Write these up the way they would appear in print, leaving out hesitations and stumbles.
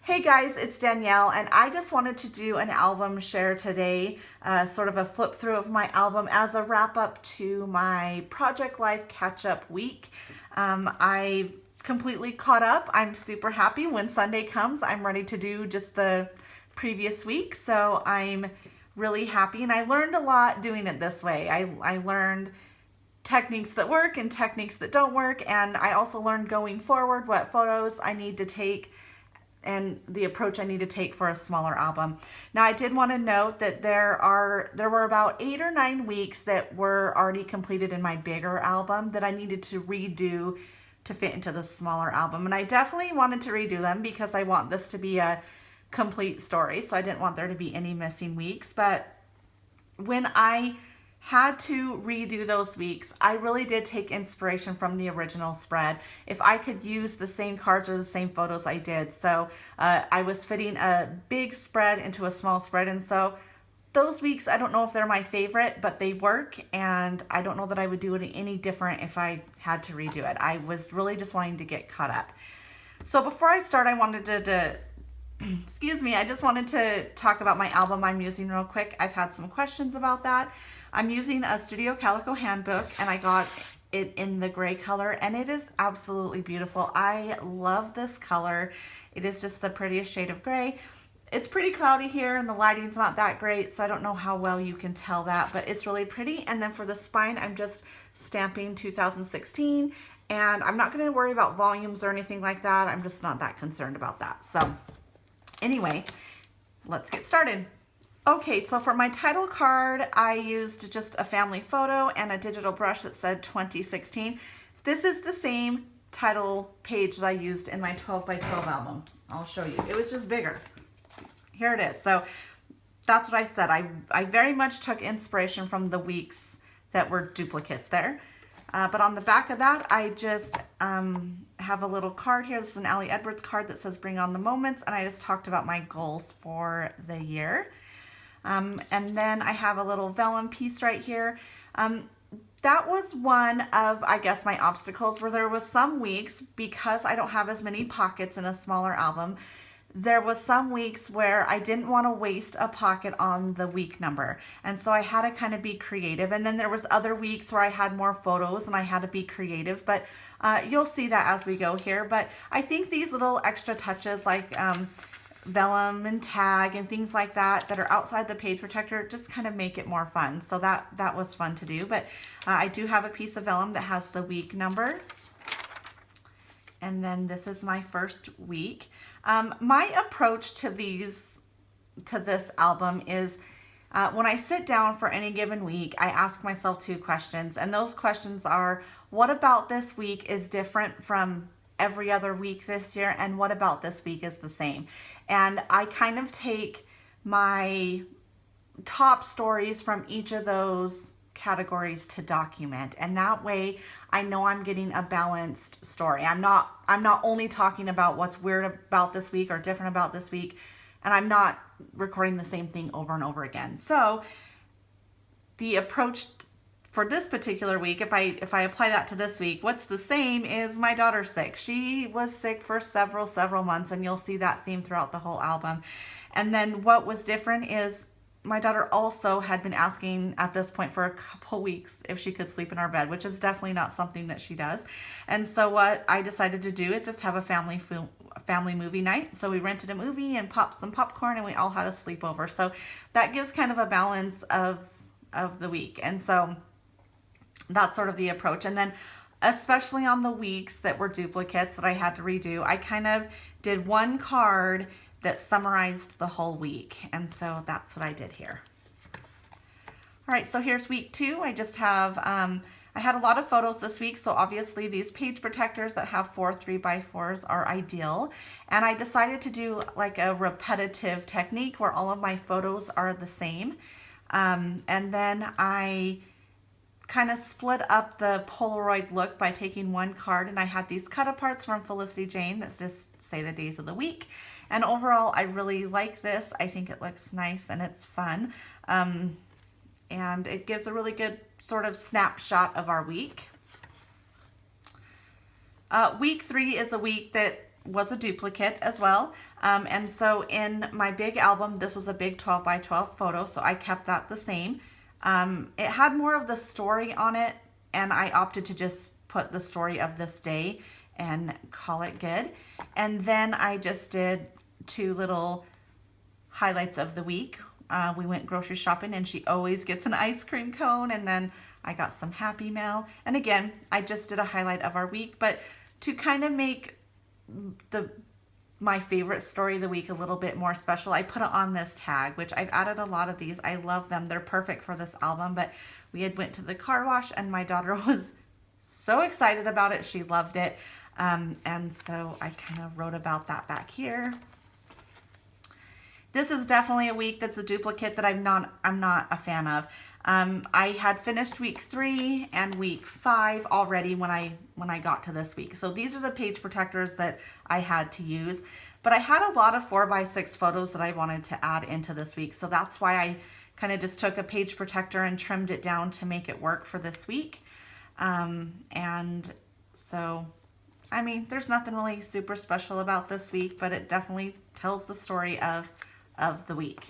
Hey guys, it's Danielle, and I just wanted to do an album share today, sort of a flip through of my album as a wrap up to my Project Life catch up week. I completely caught up. I'm super happy. When Sunday comes, I'm ready to do just the previous week, so I'm really happy, and I learned a lot doing it this way. I learned techniques that work and techniques that don't work, and I also learned going forward what photos I need to take and the approach I need to take for a smaller album. Now, I did want to note that there were about 8 or 9 weeks that were already completed in my bigger album that I needed to redo to fit into the smaller album. And I definitely wanted to redo them because I want this to be a complete story. So I didn't want there to be any missing weeks. But when I had to redo those weeks, I really did take inspiration from the original spread. If I could use the same cards or the same photos, I did. So I was fitting a big spread into a small spread. And so those weeks, I don't know if they're my favorite, but they work. And I don't know that I would do it any different if I had to redo it. I was really just wanting to get caught up. So before I start, I wanted to excuse me, I just wanted to talk about my album I'm using real quick. I've had some questions about that. I'm using a Studio Calico handbook, and I got it in the gray color, and it is absolutely beautiful. I love this color. It is just the prettiest shade of gray. It's pretty cloudy here, and the lighting's not that great, so I don't know how well you can tell that, but it's really pretty. And then for the spine, I'm just stamping 2016, and I'm not going to worry about volumes or anything like that. I'm just not that concerned about that. So anyway, let's get started. Okay, so for my title card, I used just a family photo and a digital brush that said 2016. This is the same title page that I used in my 12 by 12 album. I'll show you. It was just bigger. Here it is. So that's what I said. I very much took inspiration from the weeks that were duplicates there. But on the back of that, I just have a little card here. This is an Allie Edwards card that says Bring on the Moments, and I just talked about my goals for the year. And then I have a little vellum piece right here. That was one of, I guess, my obstacles, where there was some weeks, because I don't have as many pockets in a smaller album, there was some weeks where I didn't want to waste a pocket on the week number. And so I had to kind of be creative. And then there was other weeks where I had more photos and I had to be creative. But you'll see that as we go here. But I think these little extra touches like vellum and tag and things like that that are outside the page protector just kind of make it more fun. So that was fun to do. But I do have a piece of vellum that has the week number. And then this is my first week. My approach to this album is when I sit down for any given week, I ask myself 2 questions. And those questions are, what about this week is different from every other week this year? And what about this week is the same? And I kind of take my top stories from each of those categories to document, and that way I know I'm getting a balanced story. I'm not only talking about what's weird about this week or different about this week, and I'm not recording the same thing over and over again. So the approach for this particular week, if I apply that to this week, what's the same is my daughter's sick. She was sick for several months, and you'll see that theme throughout the whole album. And then what was different is my daughter also had been asking at this point for a couple weeks if she could sleep in our bed, which is definitely not something that she does. And so what I decided to do is just have a family movie night. So we rented a movie and popped some popcorn, and we all had a sleepover. So that gives kind of a balance of the week. And so that's sort of the approach. And then especially on the weeks that were duplicates that I had to redo, I kind of did one card that summarized the whole week. And so that's what I did here. All right, so here's week 2. I just have, I had a lot of photos this week, so obviously these page protectors that have 4 3x4s are ideal. And I decided to do like a repetitive technique where all of my photos are the same. And then I kind of split up the Polaroid look by taking one card, and I had these cut aparts from Felicity Jane that just say the days of the week. And overall, I really like this. I think it looks nice and it's fun. And it gives a really good sort of snapshot of our week. Week 3 is a week that was a duplicate as well. And so in my big album, this was a big 12 by 12 photo, so I kept that the same. It had more of the story on it, and I opted to just put the story of this day and call it good. And then I just did 2 little highlights of the week. We went grocery shopping, and she always gets an ice cream cone, and then I got some Happy Mail. And again, I just did a highlight of our week, but to kind of make my favorite story of the week a little bit more special, I put it on this tag, which I've added a lot of these. I love them. They're perfect for this album, but we had went to the car wash, and my daughter was so excited about it. She loved it. And so I kind of wrote about that back here. This is definitely a week that's a duplicate that I'm not a fan of. I had finished week 3 and week 5 already when I got to this week. So these are the page protectors that I had to use. But I had a lot of 4x6 photos that I wanted to add into this week. So that's why I kind of just took a page protector and trimmed it down to make it work for this week. And so, I mean, there's nothing really super special about this week, but it definitely tells the story of the week.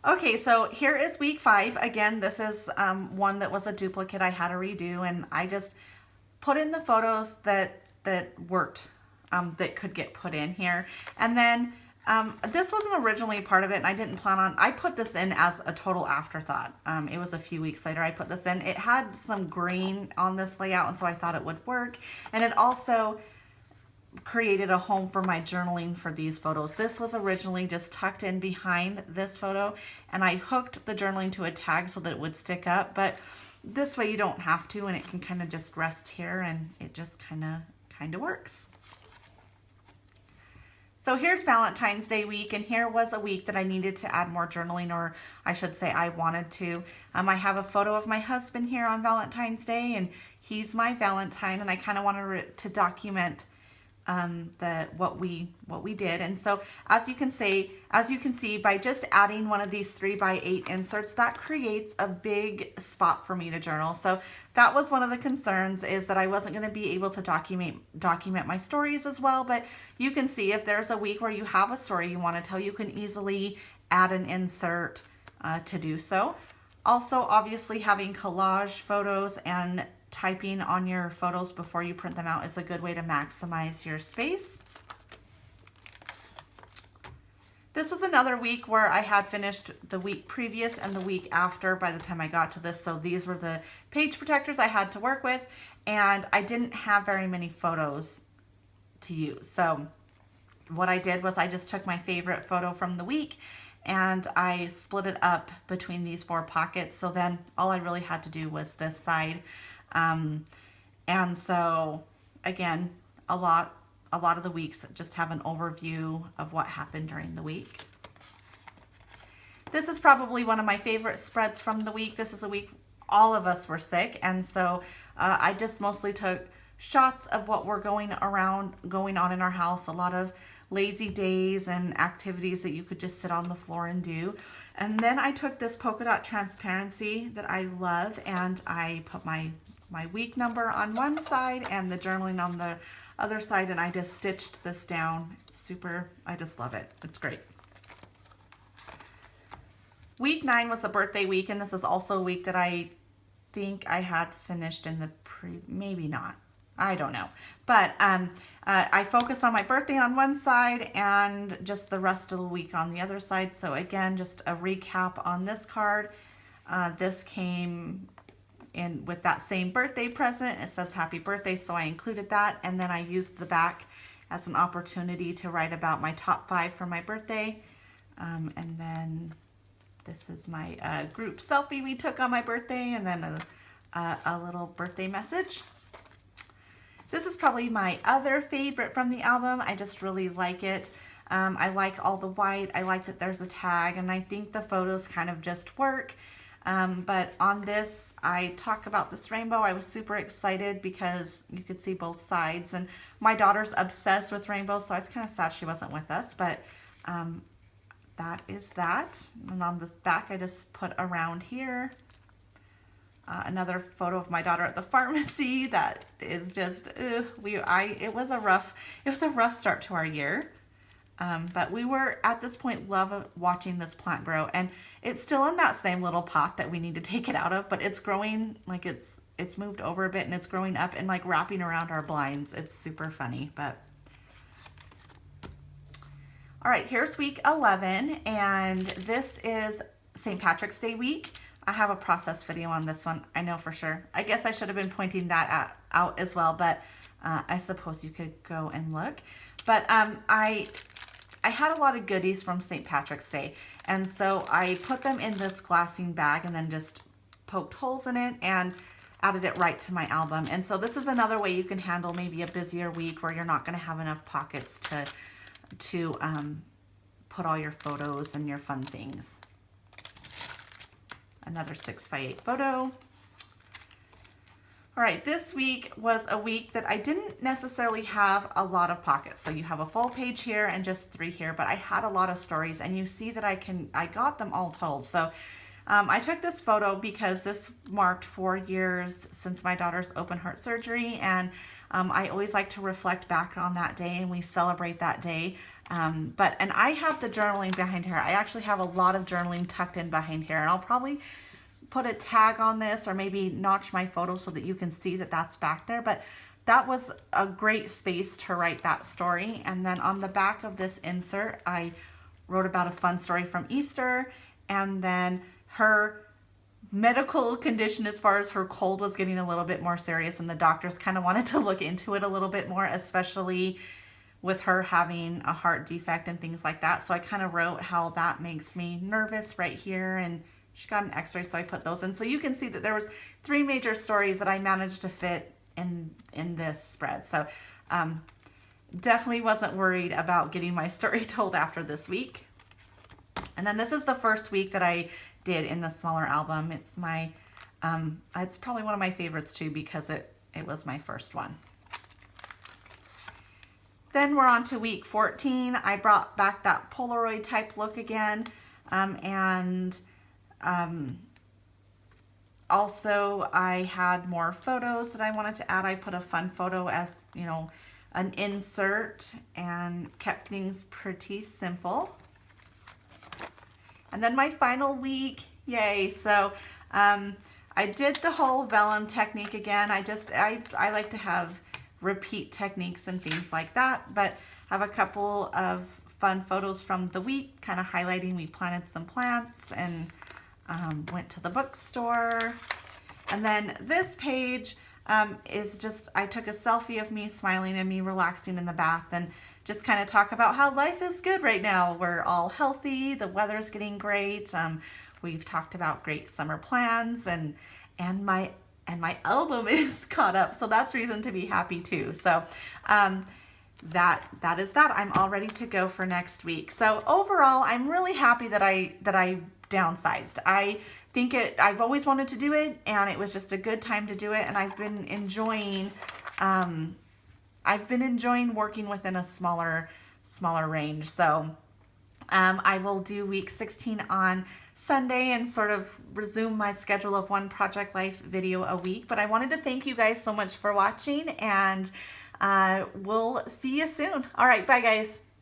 Okay, so here is week 5. Again, this is one that was a duplicate I had to redo, and I just put in the photos that worked, that could get put in here. And then this wasn't originally part of it, and I didn't plan on, I put this in as a total afterthought. It was a few weeks later I put this in. It had some green on this layout, and so I thought it would work. And it also created a home for my journaling for these photos. This was originally just tucked in behind this photo, and I hooked the journaling to a tag so that it would stick up, but this way you don't have to, and it can kind of just rest here, and it just kind of works. So here's Valentine's Day week, and here was a week that I needed to add more journaling, or I should say I wanted to. I have a photo of my husband here on Valentine's Day, and he's my Valentine, and I kind of wanted to document what we did. And so as you can see, by just adding one of these 3x8 inserts, that creates a big spot for me to journal. So that was one of the concerns, is that I wasn't going to be able to document my stories as well. But you can see, if there's a week where you have a story you want to tell, you can easily add an insert to do so. Also, obviously, having collage photos and typing on your photos before you print them out is a good way to maximize your space. This was another week where I had finished the week previous and the week after by the time I got to this. So these were the page protectors I had to work with, and I didn't have very many photos to use. So what I did was I just took my favorite photo from the week and I split it up between these 4 pockets. So then all I really had to do was this side. And so again, a lot of the weeks just have an overview of what happened during the week. This is probably one of my favorite spreads from the week. This is a week all of us were sick, and so I just mostly took shots of what were going on in our house. A lot of lazy days and activities that you could just sit on the floor and do. And then I took this polka dot transparency that I love, and I put my week number on one side and the journaling on the other side, and I just stitched this down. I just love it. It's great. Week 9 was a birthday week, and this is also a week that I think I had finished in the maybe not. I don't know. But I focused on my birthday on one side and just the rest of the week on the other side. So again, just a recap on this card. This came in with that same birthday present. It says happy birthday, so I included that. And then I used the back as an opportunity to write about my top 5 for my birthday. And then this is my group selfie we took on my birthday, and then a little birthday message. This is probably my other favorite from the album. I just really like it. I like all the white. I like that there's a tag, and I think the photos kind of just work. But on this, I talk about this rainbow. I was super excited because you could see both sides, and my daughter's obsessed with rainbows, so I was kind of sad she wasn't with us, but that is that. And on the back, I just put around here Another photo of my daughter at the pharmacy that is just, it was a rough start to our year. But we were at this point love watching this plant grow, and it's still in that same little pot that we need to take it out of, but it's growing, like it's moved over a bit and it's growing up and like wrapping around our blinds. It's super funny. But all right, here's week 11, and this is St. Patrick's Day week. I have a process video on this one, I know for sure. I guess I should have been pointing that out as well, but I suppose you could go and look. But I had a lot of goodies from St. Patrick's Day, and so I put them in this glassine bag and then just poked holes in it and added it right to my album. And so this is another way you can handle maybe a busier week where you're not going to have enough pockets to put all your photos and your fun things. Another 6x8 photo. All right, this week was a week that I didn't necessarily have a lot of pockets. So you have a full page here and just 3 here, but I had a lot of stories, and you see that I got them all told. So I took this photo because this marked 4 years since my daughter's open heart surgery, and I always like to reflect back on that day, and we celebrate that day. And I have the journaling behind here. I actually have a lot of journaling tucked in behind here, and I'll probably put a tag on this or maybe notch my photo so that you can see that that's back there. But that was a great space to write that story. And then on the back of this insert, I wrote about a fun story from Easter, and then her medical condition as far as her cold was getting a little bit more serious, and the doctors kind of wanted to look into it a little bit more, especially with her having a heart defect and things like that. So I kind of wrote how that makes me nervous right here, and she got an x-ray, so I put those in. So you can see that there was 3 major stories that I managed to fit in this spread. So definitely wasn't worried about getting my story told after this week. And then this is the first week that I did in the smaller album. It's my, it's probably one of my favorites too, because it was my first one. Then we're on to week 14. I brought back that Polaroid type look again. Also I had more photos that I wanted to add. I put a fun photo as, you know, an insert, and kept things pretty simple. And then my final week, yay. So I did the whole vellum technique again. I like to have repeat techniques and things like that, but have a couple of fun photos from the week, kind of highlighting we planted some plants and went to the bookstore. And then this page is just, I took a selfie of me smiling and me relaxing in the bath, and just kind of talk about how life is good right now. We're all healthy, the weather's getting great. We've talked about great summer plans, and my album is caught up, so that's reason to be happy too. So that is that. I'm all ready to go for next week. So overall, I'm really happy that I downsized. I think I've always wanted to do it, and it was just a good time to do it, and I've been enjoying working within a smaller range. So I will do week 16 on Sunday and sort of resume my schedule of one Project Life video a week. But I wanted to thank you guys so much for watching, and we'll see you soon. All right, bye guys.